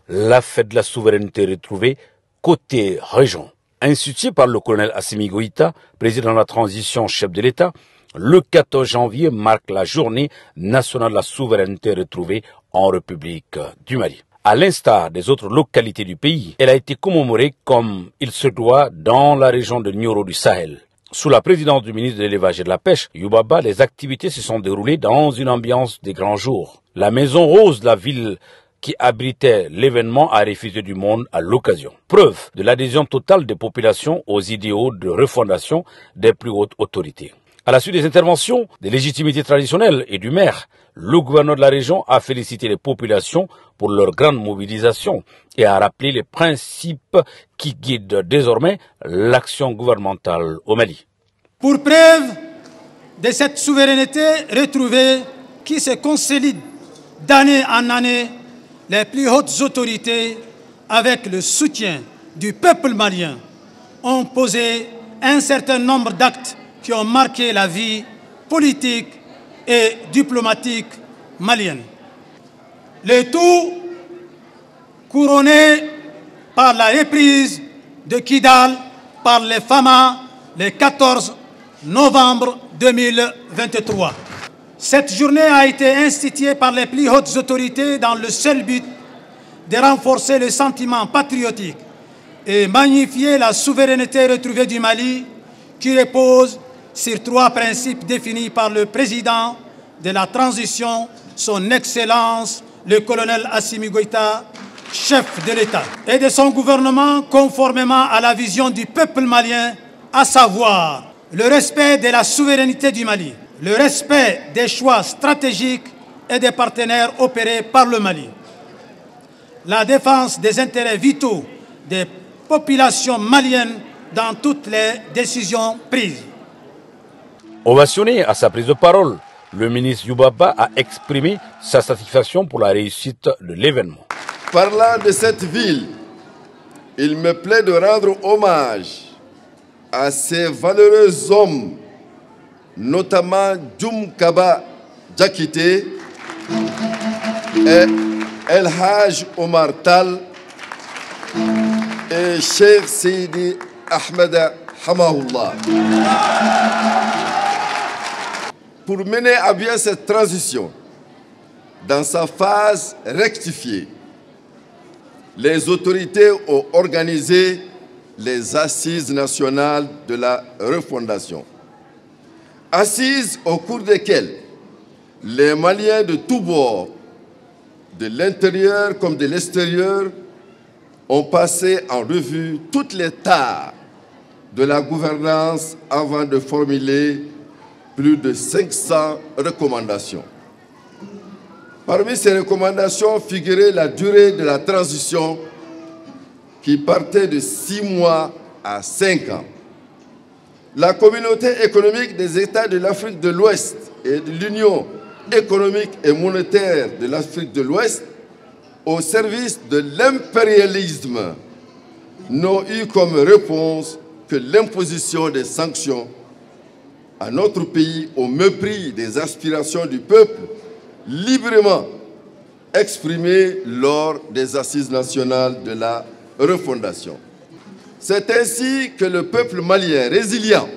la fête de la souveraineté retrouvée côté région. Institué par le colonel Assimi Goïta, président de la transition chef de l'État, le 14 janvier marque la journée nationale de la souveraineté retrouvée en République du Mali. À l'instar des autres localités du pays, elle a été commémorée comme il se doit dans la région de Nioro du Sahel. Sous la présidence du ministre de l'Élevage et de la Pêche, Youbaba, les activités se sont déroulées dans une ambiance des grands jours. La Maison Rose de la ville qui abritait l'événement a refusé du monde à l'occasion. Preuve de l'adhésion totale des populations aux idéaux de refondation des plus hautes autorités. À la suite des interventions des légitimités traditionnelles et du maire, le gouverneur de la région a félicité les populations pour leur grande mobilisation et a rappelé les principes qui guident désormais l'action gouvernementale au Mali. Pour preuve de cette souveraineté retrouvée qui se consolide d'année en année, les plus hautes autorités, avec le soutien du peuple malien, ont posé un certain nombre d'actes qui ont marqué la vie politique et diplomatique malienne. Le tout couronné par la reprise de Kidal par les FAMA le 14 novembre 2023. Cette journée a été instituée par les plus hautes autorités dans le seul but de renforcer le sentiment patriotique et magnifier la souveraineté retrouvée du Mali qui repose sur trois principes définis par le président de la transition, son Excellence, le colonel Assimi Goïta, chef de l'État, et de son gouvernement conformément à la vision du peuple malien, à savoir le respect de la souveraineté du Mali, le respect des choix stratégiques et des partenaires opérés par le Mali, la défense des intérêts vitaux des populations maliennes dans toutes les décisions prises. Ovationné à sa prise de parole, le ministre Youbaba a exprimé sa satisfaction pour la réussite de l'événement. Parlant de cette ville, il me plaît de rendre hommage à ces valeureux hommes, notamment Djoum Kaba Diakité et El Haj Omar Tal et Cheikh Seydi Ahmed Hamahullah. Pour mener à bien cette transition, dans sa phase rectifiée, les autorités ont organisé les Assises nationales de la refondation. Assises au cours desquelles les Maliens de tous bords, de l'intérieur comme de l'extérieur, ont passé en revue toutes les tares de la gouvernance avant de formuler plus de 500 recommandations. Parmi ces recommandations figurait la durée de la transition qui partait de 6 mois à 5 ans. La communauté économique des États de l'Afrique de l'Ouest et de l'Union économique et monétaire de l'Afrique de l'Ouest au service de l'impérialisme n'ont eu comme réponse que l'imposition des sanctions à notre pays au mépris des aspirations du peuple librement exprimées lors des Assises nationales de la refondation. C'est ainsi que le peuple malien résilient,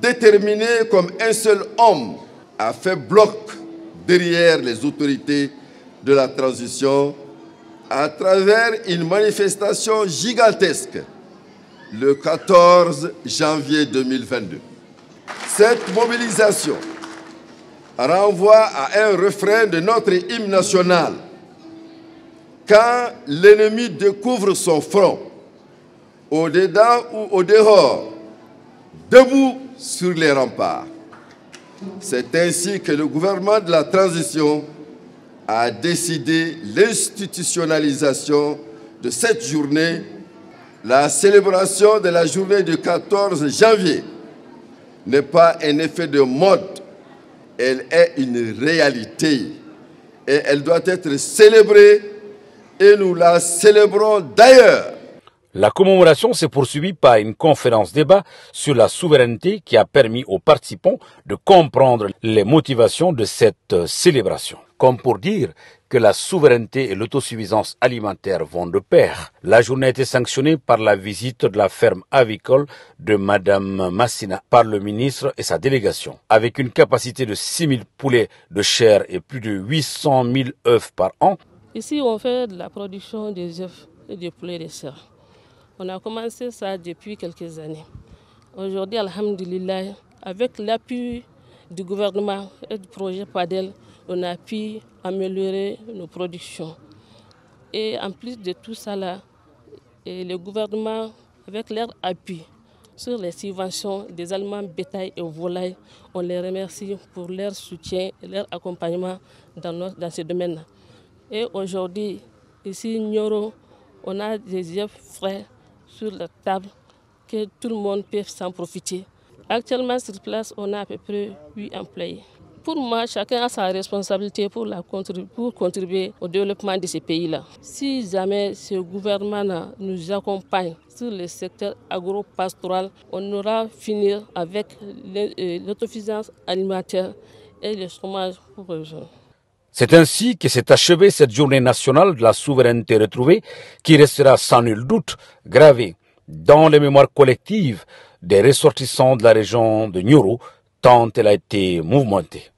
déterminé comme un seul homme, a fait bloc derrière les autorités de la transition à travers une manifestation gigantesque le 14 janvier 2022. Cette mobilisation renvoie à un refrain de notre hymne national. Quand l'ennemi découvre son front, au-dedans ou au-dehors, debout sur les remparts. C'est ainsi que le gouvernement de la transition a décidé l'institutionnalisation de cette journée. La célébration de la journée du 14 janvier n'est pas un effet de mode, elle est une réalité et elle doit être célébrée et nous la célébrons d'ailleurs. La commémoration s'est poursuivie par une conférence-débat sur la souveraineté qui a permis aux participants de comprendre les motivations de cette célébration. comme pour dire que la souveraineté et l'autosuffisance alimentaire vont de pair. La journée a été sanctionnée par la visite de la ferme avicole de Madame Massina par le ministre et sa délégation. Avec une capacité de 6 000 poulets de chair et plus de 800 000 œufs par an. Ici, on fait de la production des œufs et des poulets de chair. On a commencé ça depuis quelques années. Aujourd'hui, alhamdulillah, avec l'appui du gouvernement et du projet PADEL, on a pu améliorer nos productions. Et en plus de tout ça, là, et le gouvernement, avec leur appui sur les subventions des aliments bétail et volailles, on les remercie pour leur soutien et leur accompagnement dans ce domaine. Et aujourd'hui, ici, Nioro, on a des œufs frais sur la table que tout le monde peut s'en profiter. Actuellement, sur place, on a à peu près 8 employés. Pour moi, chacun a sa responsabilité pour contribuer au développement de ces pays-là. Si jamais ce gouvernement nous accompagne sur le secteur agro-pastoral, on aura fini avec l'autosuffisance alimentaire et le chômage pour les jeunes. C'est ainsi que s'est achevée cette journée nationale de la souveraineté retrouvée qui restera sans nul doute gravée dans les mémoires collectives des ressortissants de la région de Nioro, tant elle a été mouvementée.